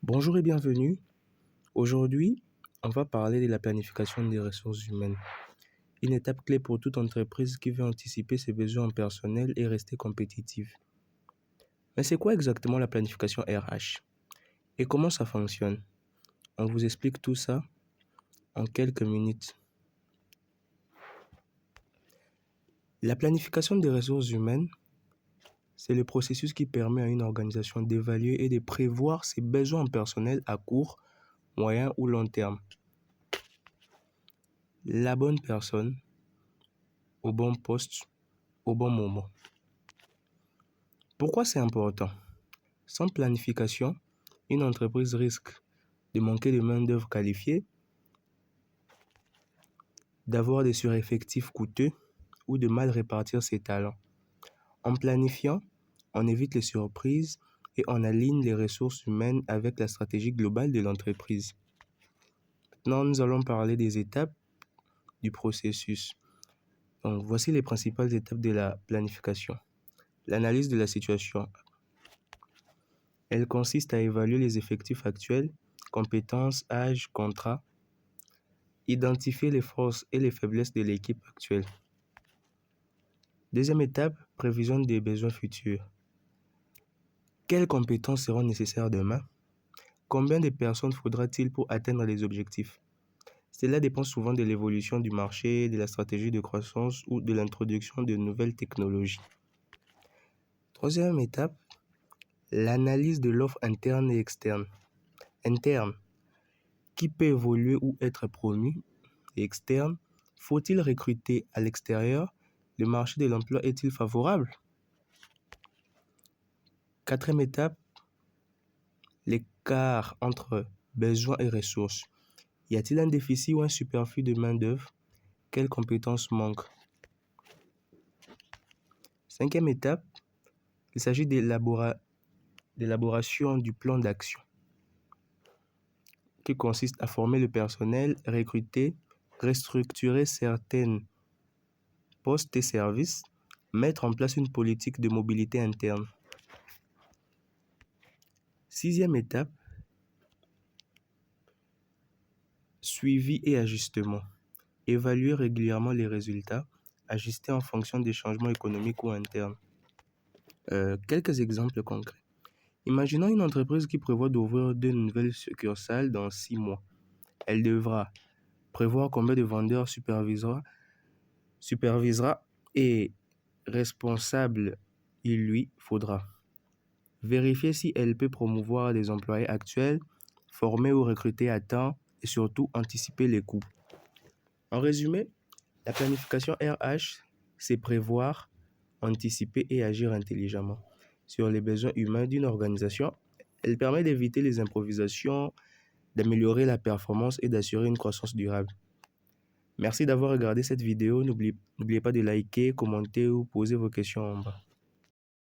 Bonjour et bienvenue. Aujourd'hui, on va parler de la planification des ressources humaines. Une étape clé pour toute entreprise qui veut anticiper ses besoins en personnel et rester compétitive. Mais c'est quoi exactement la planification RH? Et comment ça fonctionne? On vous explique tout ça en quelques minutes. La planification des ressources humaines, c'est le processus qui permet à une organisation d'évaluer et de prévoir ses besoins en personnel à court, moyen ou long terme. La bonne personne au bon poste au bon moment. Pourquoi c'est important? Sans planification, une entreprise risque de manquer de main-d'œuvre qualifiée, d'avoir des sureffectifs coûteux ou de mal répartir ses talents. En planifiant, on évite les surprises et on aligne les ressources humaines avec la stratégie globale de l'entreprise. Maintenant, nous allons parler des étapes du processus. Donc, voici les principales étapes de la planification. L'analyse de la situation. Elle consiste à évaluer les effectifs actuels, compétences, âge, contrat, identifier les forces et les faiblesses de l'équipe actuelle. Deuxième étape, prévision des besoins futurs. Quelles compétences seront nécessaires demain? Combien de personnes faudra-t-il pour atteindre les objectifs? Cela dépend souvent de l'évolution du marché, de la stratégie de croissance ou de l'introduction de nouvelles technologies. Troisième étape, l'analyse de l'offre interne et externe. Interne, qui peut évoluer ou être promu? Et externe, faut-il recruter à l'extérieur? Le marché de l'emploi est-il favorable? Quatrième étape, l'écart entre besoins et ressources. Y a-t-il un déficit ou un superflu de main-d'œuvre? Quelles compétences manquent? Cinquième étape, il s'agit d'élaboration du plan d'action qui consiste à former le personnel, recruter, restructurer certains postes et services, mettre en place une politique de mobilité interne. Sixième étape, suivi et ajustement. Évaluer régulièrement les résultats, ajuster en fonction des changements économiques ou internes. Quelques exemples concrets. Imaginons une entreprise qui prévoit d'ouvrir de nouvelles succursales dans 6 mois. Elle devra prévoir combien de vendeurs supervisera et responsable il lui faudra. Vérifier si elle peut promouvoir des employés actuels, former ou recruter à temps et surtout anticiper les coûts. En résumé, la planification RH, c'est prévoir, anticiper et agir intelligemment sur les besoins humains d'une organisation. Elle permet d'éviter les improvisations, d'améliorer la performance et d'assurer une croissance durable. Merci d'avoir regardé cette vidéo. N'oubliez pas de liker, commenter ou poser vos questions en bas.